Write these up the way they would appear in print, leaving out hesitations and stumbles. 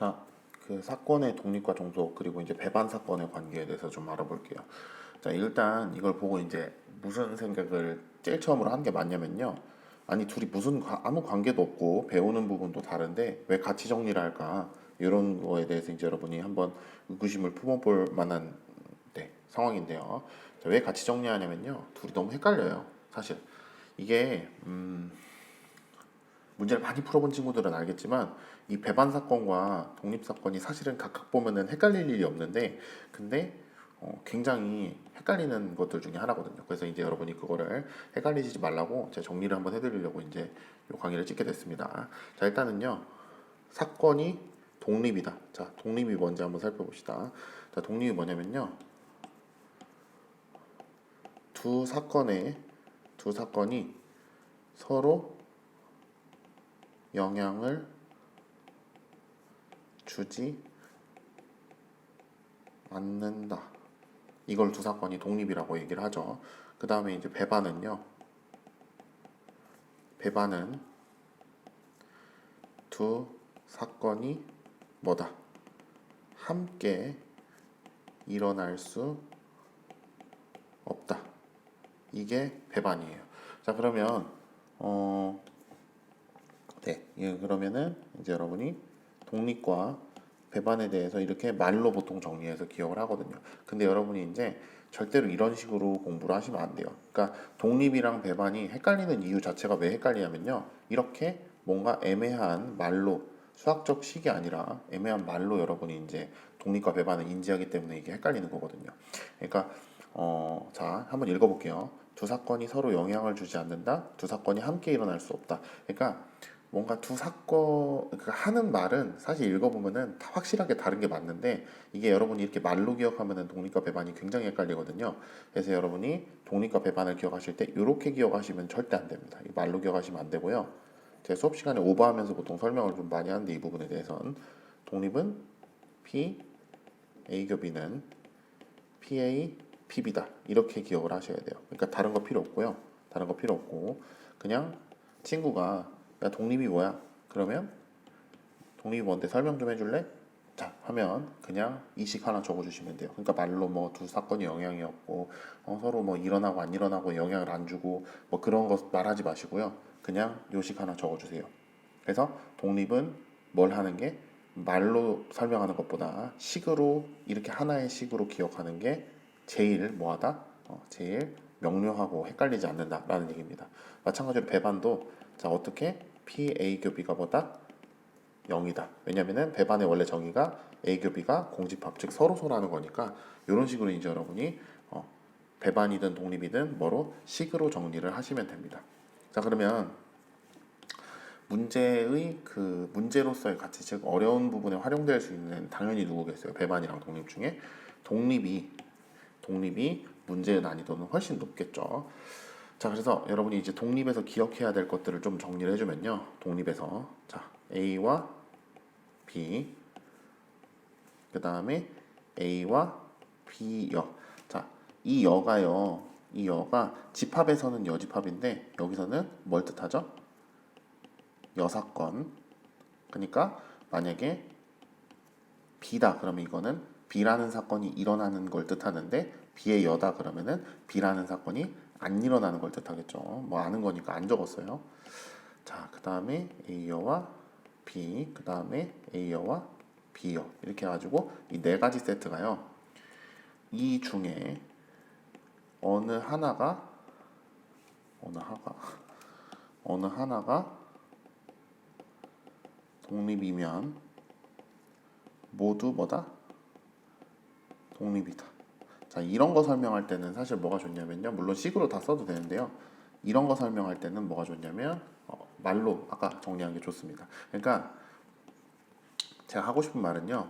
자, 그 사건의 독립과 종속 그리고 이제 배반 사건의 관계에 대해서 좀 알아볼게요. 자, 일단 이걸 보고 이제 무슨 생각을 제일 처음으로 한 게 맞냐면요. 아니 둘이 아무 관계도 없고 배우는 부분도 다른데 왜 같이 정리를 할까? 이런 거에 대해서 이제 여러분이 한번 의구심을 품어볼 만한 상황인데요. 자, 왜 같이 정리하냐면요. 둘이 너무 헷갈려요. 사실 이게 문제를 많이 풀어본 친구들은 알겠지만 이 배반 사건과 독립 사건이 사실은 각각 보면은 헷갈릴 일이 없는데 근데 굉장히 헷갈리는 것들 중에 하나거든요. 그래서 이제 여러분이 그거를 헷갈리지 말라고 제가 정리를 한번 해드리려고 이제 이 강의를 찍게 됐습니다. 자, 일단은요, 사건이 독립이다. 자, 독립이 뭔지 한번 살펴봅시다. 자, 독립이 뭐냐면요, 두 사건이 서로 영향을 주지 않는다. 이걸 두 사건이 독립이라고 얘기를 하죠. 그 다음에 이제 배반은 두 사건이 뭐다? 함께 일어날 수 없다. 이게 배반이에요. 자, 그러면 그러면은 이제 여러분이 독립과 배반에 대해서 이렇게 말로 보통 정리해서 기억을 하거든요. 근데 여러분이 이제 절대로 이런 식으로 공부를 하시면 안 돼요. 그러니까 독립이랑 배반이 헷갈리는 이유 자체가 왜 헷갈리냐면요. 이렇게 뭔가 애매한 말로 수학적 식이 아니라 애매한 말로 여러분이 이제 독립과 배반을 인지하기 때문에 이게 헷갈리는 거거든요. 그러니까 자, 한번 읽어볼게요. 두 사건이 서로 영향을 주지 않는다. 두 사건이 함께 일어날 수 없다. 그러니까 뭔가 그러니까 하는 말은 사실 읽어보면은 다 확실하게 다른 게 맞는데 이게 여러분이 이렇게 말로 기억하면은 독립과 배반이 굉장히 헷갈리거든요. 그래서 여러분이 독립과 배반을 기억하실 때 이렇게 기억하시면 절대 안 됩니다. 말로 기억하시면 안 되고요. 제가 수업 시간에 오버하면서 보통 설명을 좀 많이 하는데 이 부분에 대해서는 독립은 P, A 교 B는 PA, PB다. 이렇게 기억을 하셔야 돼요. 그러니까 다른 거 필요 없고요. 다른 거 필요 없고 그냥 친구가 야 독립이 뭐야? 그러면 독립이 뭔데 설명 좀 해줄래? 자 하면 그냥 이식 하나 적어주시면 돼요. 그러니까 말로 뭐 두 사건이 영향이 없고 서로 뭐 일어나고 안 일어나고 영향을 안 주고 뭐 그런 거 말하지 마시고요. 그냥 요식 하나 적어주세요. 그래서 독립은 뭘 하는 게 말로 설명하는 것보다 식으로 이렇게 하나의 식으로 기억하는 게 제일 뭐하다? 제일 명료하고 헷갈리지 않는다라는 얘기입니다. 마찬가지로 배반도 자 어떻게 PA 교 B가 보다 0이다. 왜냐면은 배반의 원래 정의가 A 교 B가 공집합 즉 서로서라는 거니까 이런 식으로 이제 여러분이 배반이든 독립이든 뭐로 식으로 정리를 하시면 됩니다. 자 그러면 문제로서의 가치 즉 어려운 부분에 활용될 수 있는 당연히 누구겠어요? 배반이랑 독립 중에 독립이 문제의 난이도는 훨씬 높겠죠. 자 그래서 여러분이 이제 독립에서 기억해야 될 것들을 좀 정리를 해주면요. 독립에서 자 A와 B 그 다음에 A와 B여 이 여가 집합에서는 여집합인데 여기서는 뭘 뜻하죠? 여사건. 그러니까 만약에 B다 그러면 이거는 B라는 사건이 일어나는 걸 뜻하는데 B의 여다 그러면은 B라는 사건이 안 일어나는 걸 뜻하겠죠. 뭐 아는 거니까 안 적었어요. 자, 그 다음에 A여와 B, 그 다음에 A여와 B여 이렇게 해가지고 이 네 가지 세트가요. 이 중에 어느 하나가 독립이면 모두 뭐다? 독립이다. 자, 이런 거 설명할 때는 사실 뭐가 좋냐면요. 물론 식으로 다 써도 되는데요. 이런 거 설명할 때는 뭐가 좋냐면 말로 아까 정리한 게 좋습니다. 그러니까 제가 하고 싶은 말은요.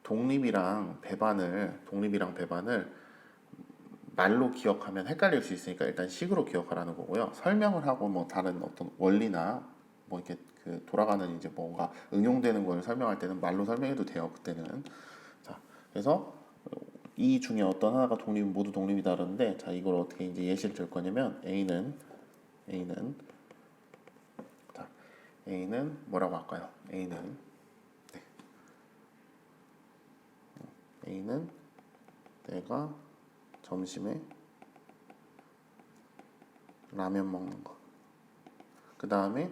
독립이랑 배반을 말로 기억하면 헷갈릴 수 있으니까 일단 식으로 기억하라는 거고요. 설명을 하고 뭐 다른 어떤 원리나 뭐 이렇게 그 돌아가는 이제 뭔가 응용되는 걸 설명할 때는 말로 설명해도 돼요. 그때는. 자, 그래서 이 중에 어떤 하나가 모두 독립이다 그러는데 자 이걸 어떻게 이제 예시를 들 거냐면 A는 자 A는 뭐라고 할까요? A는 A는 내가 점심에 라면 먹는 거. 그 다음에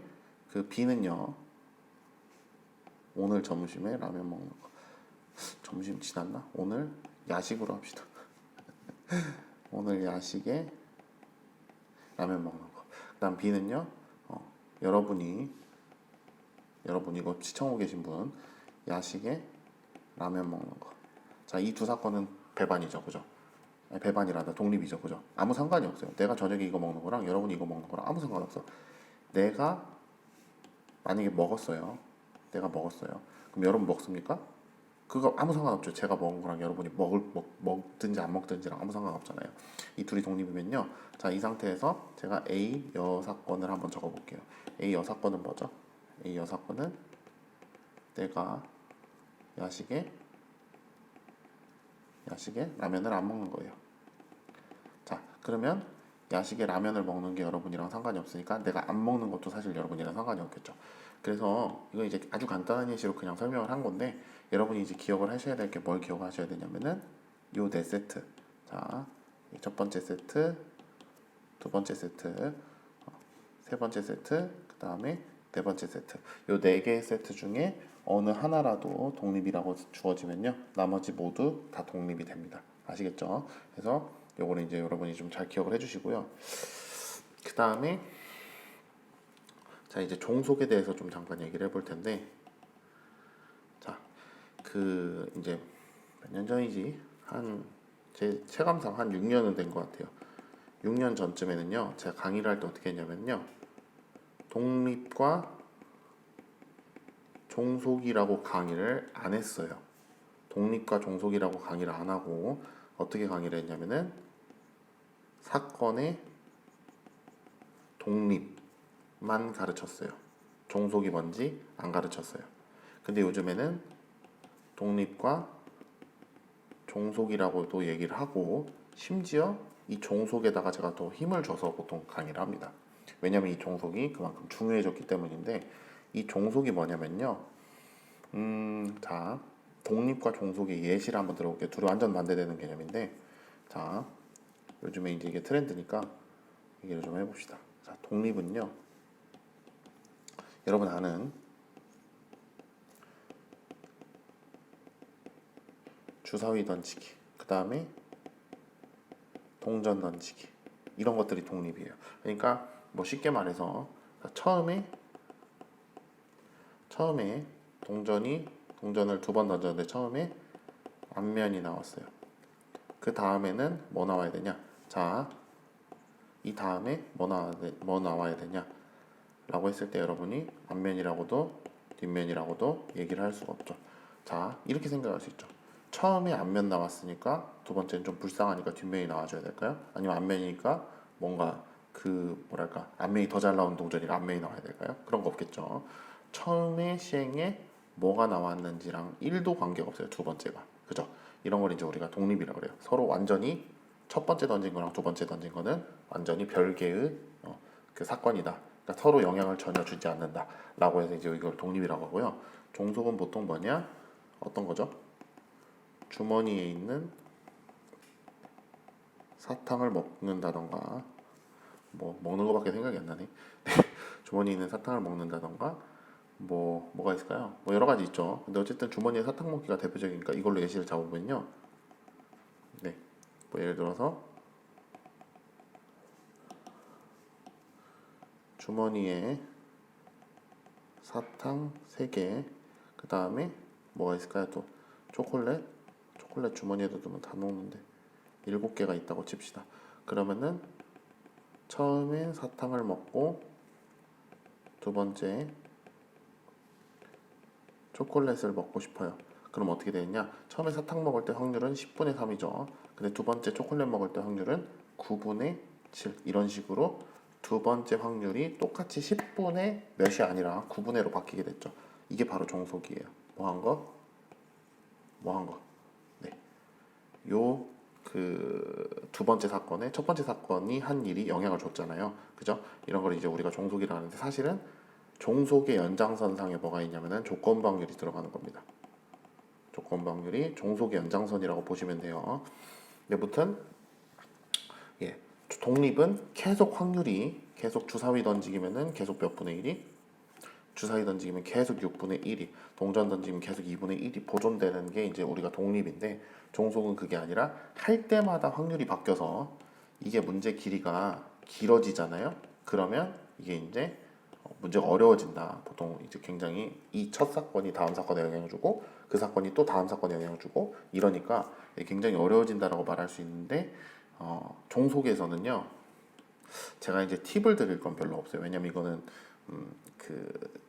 그 B는요. 오늘 점심에 라면 먹는 거. 점심 지났나? 오늘 야식으로 합시다. 오늘 야식에 라면 먹는 거. 그 다음 B는요. 여러분 이거 시청하고 계신 분 야식에 라면 먹는 거. 자, 이 두 사건은 배반이죠, 그죠? 아니, 배반이란다, 독립이죠, 그죠? 아무 상관이 없어요. 내가 저녁에 이거 먹는 거랑 여러분이 이거 먹는 거랑 아무 상관없어. 내가 만약에 먹었어요. 내가 먹었어요. 그럼 여러분 먹습니까? 그거 아무 상관없죠. 제가 먹은 거랑 여러분이 먹든지 안 먹든지랑 아무 상관없잖아요. 이 둘이 독립이면요. 자, 이 상태에서 제가 A 여사건을 한번 적어볼게요. A 여사건은 뭐죠? A 여사건은 내가 야식에 라면을 안 먹는 거예요. 자, 그러면 야식에 라면을 먹는 게 여러분이랑 상관이 없으니까 내가 안 먹는 것도 사실 여러분이랑 상관이 없겠죠. 그래서 이거 이제 아주 간단한 예시로 그냥 설명을 한 건데 여러분이 이제 기억을 하셔야 될 게 뭘 기억하셔야 되냐면은 요 네 세트. 자, 첫 번째 세트, 두 번째 세트, 세 번째 세트, 그 다음에 네 번째 세트. 요 네 개의 세트 중에 어느 하나라도 독립이라고 주어지면요, 나머지 모두 다 독립이 됩니다. 아시겠죠? 그래서 요거는 이제 여러분이 좀 잘 기억을 해주시고요. 그 다음에 자, 이제 종속에 대해서 좀 잠깐 얘기를 해볼 텐데, 자, 그 이제 몇 년 전이지? 제 체감상 한 6년은 된 것 같아요. 6년 전쯤에는요, 제가 강의를 할 때 어떻게 했냐면요, 독립과 종속이라고 강의를 안 했어요. 독립과 종속이라고 강의를 안 하고 어떻게 강의를 했냐면은 사건의 독립만 가르쳤어요. 종속이 뭔지 안 가르쳤어요. 근데 요즘에는 독립과 종속이라고도 얘기를 하고 심지어 이 종속에다가 제가 더 힘을 줘서 보통 강의를 합니다. 왜냐면 이 종속이 그만큼 중요해졌기 때문인데, 이 종속이 뭐냐면요. 자, 독립과 종속의 예시를 한번 들어볼게요. 둘이 완전 반대되는 개념인데, 자, 요즘에 이제 이게 트렌드니까 얘기를 좀 해봅시다. 자, 독립은요, 여러분 아는 주사위 던지기, 그 다음에 동전 던지기, 이런 것들이 독립이에요. 그러니까 뭐 쉽게 말해서 처음에 동전을 두 번 던졌는데 처음에 앞면이 나왔어요. 그 다음에는 뭐 나와야 되냐? 자, 이 다음에 뭐 나와야 되냐? 라고 했을 때 여러분이 앞면이라고도 뒷면이라고도 얘기를 할 수가 없죠. 자, 이렇게 생각할 수 있죠. 처음에 앞면 나왔으니까 두 번째는 좀 불쌍하니까 뒷면이 나와줘야 될까요? 아니면 앞면이니까 뭔가 그 뭐랄까 앞면이 더 잘 나온 동전이라 앞면이 나와야 될까요? 그런 거 없겠죠. 처음에 시행에 뭐가 나왔는지랑 1도 관계가 없어요. 두 번째가. 그죠? 이런 걸 이제 우리가 독립이라고 그래요. 서로 완전히 첫 번째 던진 거랑 두 번째 던진 거는 완전히 별개의 그 사건이다. 그러니까 서로 영향을 전혀 주지 않는다. 라고 해서 이제 이걸 독립이라고 하고요. 종속은 보통 뭐냐? 어떤 거죠? 주머니에 있는 사탕을 먹는다던가, 뭐 먹는 거밖에 생각이 안 나네. 주머니에 있는 사탕을 먹는다던가, 뭐가 있을까요? 뭐 여러 가지 있죠. 근데 어쨌든 주머니에 사탕 먹기가 대표적이니까 이걸로 예시를 잡아보면요. 네. 뭐 예를 들어서 주머니에 사탕 3개, 그 다음에 뭐가 있을까요? 또 초콜릿 주머니에도 두면 다 녹는데 7개가 있다고 칩시다. 그러면은 처음에 사탕을 먹고 두 번째 초콜릿을 먹고 싶어요. 그럼 어떻게 되느냐? 처음에 사탕 먹을 때 확률은 10분의 3이죠. 근데 두 번째 초콜릿 먹을 때 확률은 9분의 7. 이런 식으로 두 번째 확률이 똑같이 10분의 몇이 아니라 9분의로 바뀌게 됐죠. 이게 바로 종속이에요. 뭐 한 거? 네. 요 그 두 번째 사건에 첫 번째 사건이 한 일이 영향을 줬잖아요. 그죠? 이런 걸 이제 우리가 종속이라 하는데, 사실은 종속의 연장선상에 뭐가 있냐면은 조건부 확률이 들어가는 겁니다. 조건부 확률이 종속의 연장선이라고 보시면 돼요. 근데 무튼 예, 독립은 계속 확률이 계속 주사위 던지기면은 계속 몇 분의 1이 주사위 던지기면 계속 6분의 1이 동전 던지면 계속 2분의 1이 보존되는 게 이제 우리가 독립인데 종속은 그게 아니라 할 때마다 확률이 바뀌어서 이게 문제 길이가 길어지잖아요. 그러면 이게 이제 문제가 어려워진다. 보통 이제 굉장히 이 첫 사건이 다음 사건에 영향을 주고 그 사건이 또 다음 사건에 영향을 주고 이러니까 굉장히 어려워진다라고 말할 수 있는데 종속에서는요. 제가 이제 팁을 드릴 건 별로 없어요. 왜냐면 이거는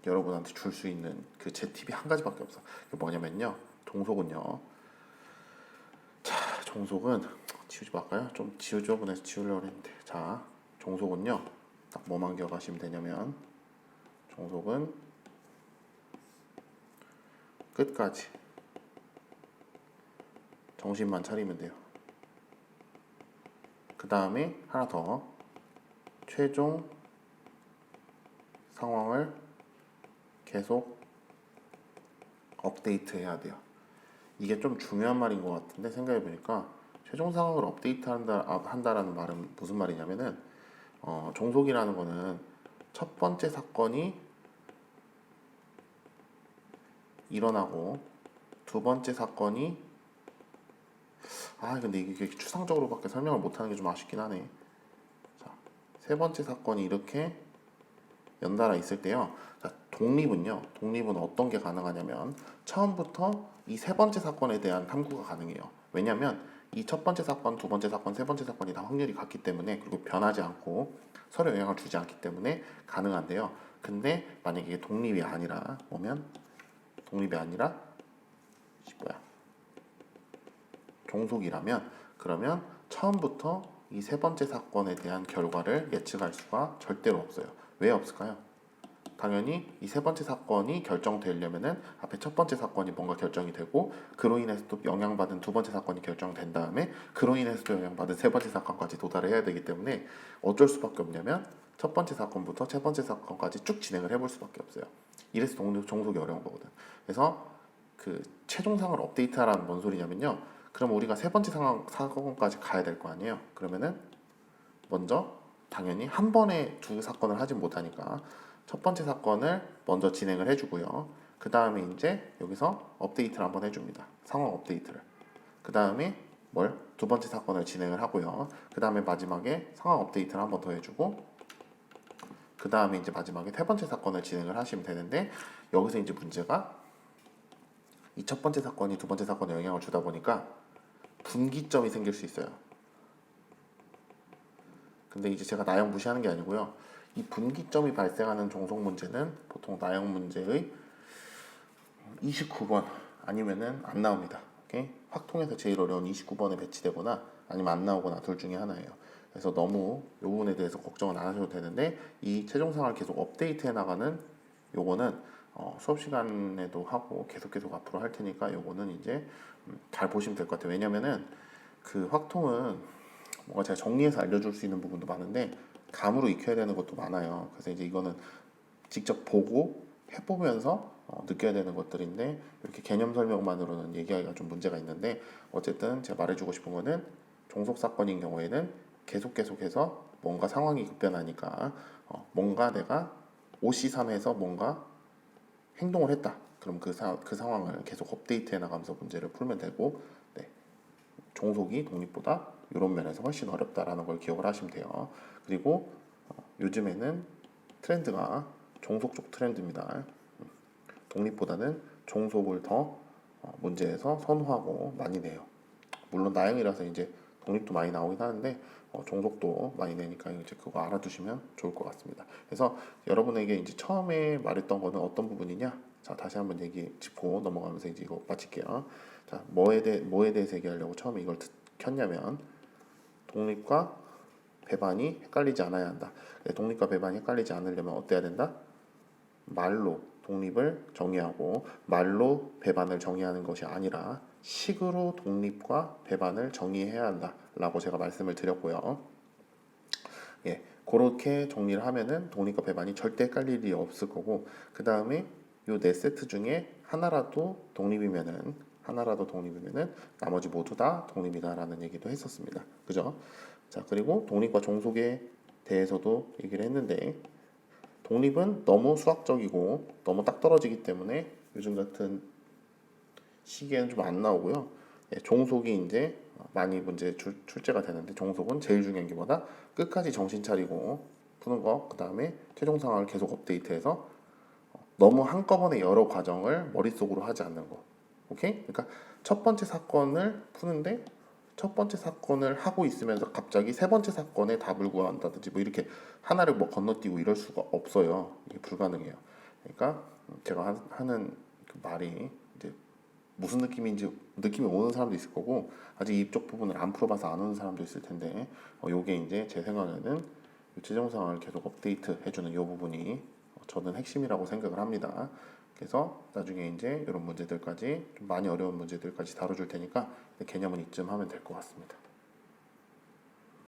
여러분한테 줄 수 있는 그 제 팁이 한 가지밖에 없어. 그게 뭐냐면요. 종속은요. 자, 종속은 지우지 말까요? 좀 지우죠. 그래서 지우려고 했는데. 자, 종속은요. 딱 뭐만 기억하시면 되냐면 종속은 끝까지 정신만 차리면 돼요. 그 다음에 하나 더 최종 상황을 계속 업데이트 해야 돼요. 이게 좀 중요한 말인 것 같은데 생각해보니까 최종 상황을 업데이트 한다라는 말은 무슨 말이냐면은 종속이라는 거는 첫 번째 사건이 일어나고 두 번째 사건이 근데 이게 추상적으로밖에 설명을 못하는 게 좀 아쉽긴 하네. 자, 세 번째 사건이 이렇게 연달아 있을 때요. 자, 독립은 어떤 게 가능하냐면 처음부터 이 세 번째 사건에 대한 탐구가 가능해요. 왜냐면 이 첫 번째 사건, 두 번째 사건, 세 번째 사건이 다 확률이 같기 때문에 그리고 변하지 않고 서로 영향을 주지 않기 때문에 가능한데요. 근데 만약에 이게 독립이 아니라 종속이라면 그러면 처음부터 이 세 번째 사건에 대한 결과를 예측할 수가 절대로 없어요. 왜 없을까요? 당연히 이 세 번째 사건이 결정되려면은 앞에 첫 번째 사건이 뭔가 결정이 되고 그로 인해서 또 영향받은 두 번째 사건이 결정된 다음에 그로 인해서 또 영향받은 세 번째 사건까지 도달해야 되기 때문에 어쩔 수밖에 없냐면 첫 번째 사건부터 세 번째 사건까지 쭉 진행을 해볼 수밖에 없어요. 이래서 종속이 어려운 거거든. 그래서 그 최종상을 업데이트하라는 뭔 소리냐면요. 그럼 우리가 세 번째 사건까지 가야 될 거 아니에요. 그러면은 먼저 당연히 한 번에 두 사건을 하진 못하니까 첫 번째 사건을 먼저 진행을 해주고요. 그 다음에 이제 여기서 업데이트를 한번 해줍니다. 상황 업데이트를. 그 다음에 두 번째 사건을 진행을 하고요. 그 다음에 마지막에 상황 업데이트를 한번 더 해주고 그 다음에 이제 마지막에 세 번째 사건을 진행을 하시면 되는데 여기서 이제 문제가 이 첫 번째 사건이 두 번째 사건에 영향을 주다 보니까 분기점이 생길 수 있어요. 근데 이제 제가 나형 무시하는 게 아니고요. 이 분기점이 발생하는 종속 문제는 보통 나형 문제의 29번 아니면은 안 나옵니다. 오케이? 확통에서 제일 어려운 29번에 배치되거나 아니면 안 나오거나 둘 중에 하나예요. 그래서 너무 이 부분에 대해서 걱정은 안 하셔도 되는데 이 최종상을 계속 업데이트 해 나가는 요거는 수업 시간에도 하고 계속 앞으로 할 테니까 요거는 이제 잘 보시면 될 것 같아요. 왜냐면은 그 확통은 뭔가 제가 정리해서 알려줄 수 있는 부분도 많은데 감으로 익혀야 되는 것도 많아요. 그래서 이제 이거는 직접 보고 해보면서 느껴야 되는 것들인데 이렇게 개념 설명만으로는 얘기하기가 좀 문제가 있는데 어쨌든 제가 말해주고 싶은 거는 종속 사건인 경우에는 계속해서 뭔가 상황이 급변하니까 뭔가 내가 OC3에서 뭔가 행동을 했다. 그럼 그 상황을 계속 업데이트해 나가면서 문제를 풀면 되고 네. 종속이 독립보다 이런 면에서 훨씬 어렵다라는 걸 기억을 하시면 돼요. 그리고 요즘에는 트렌드가 종속 쪽 트렌드입니다. 독립보다는 종속을 더 문제에서 선호하고 많이 내요. 물론 나형이라서 이제 독립도 많이 나오긴 하는데 종속도 많이 내니까 이제 그거 알아두시면 좋을 것 같습니다. 그래서 여러분에게 이제 처음에 말했던 거는 어떤 부분이냐? 자, 다시 한번 얘기 짚고 넘어가면서 이제 이거 마칠게요. 자, 뭐에 대해서 얘기하려고 처음에 이걸 켰냐면 독립과 배반이 헷갈리지 않아야 한다. 독립과 배반이 헷갈리지 않으려면 어때야 된다? 말로 독립을 정의하고 말로 배반을 정의하는 것이 아니라 식으로 독립과 배반을 정의해야 한다라고 제가 말씀을 드렸고요. 예, 그렇게 정리를 하면은 독립과 배반이 절대 헷갈릴 일이 없을 거고 그 다음에 요 네 세트 중에 하나라도 독립이면은 하나라도 독립이면은 나머지 모두 다 독립이다라는 얘기도 했었습니다. 그죠? 자, 그리고 독립과 종속에 대해서도 얘기를 했는데 독립은 너무 수학적이고 너무 딱 떨어지기 때문에 요즘 같은 시기에는 좀 안 나오고요. 예, 종속이 이제 많이 문제 출제가 되는데 종속은 제일 중요한 게 뭐다? 끝까지 정신 차리고 푸는 거, 그 다음에 최종 상황을 계속 업데이트해서 너무 한꺼번에 여러 과정을 머릿속으로 하지 않는 거. 오케이? 그러니까 첫 번째 사건을 푸는데 첫 번째 사건을 하고 있으면서 갑자기 세 번째 사건에 답을 구한다든지 뭐 이렇게 하나를 뭐 건너뛰고 이럴 수가 없어요. 이게 불가능해요. 그러니까 제가 하는 그 말이 이제 무슨 느낌인지 느낌이 오는 사람도 있을 거고 아직 이쪽 부분을 안 풀어봐서 안 오는 사람도 있을 텐데 요게 이제 제 생각에는 최종 상황을 계속 업데이트 해주는 이 부분이 저는 핵심이라고 생각을 합니다. 그래서 나중에 이제 이런 문제들까지 좀 많이 어려운 문제들까지 다뤄줄 테니까 개념은 이쯤 하면 될 것 같습니다.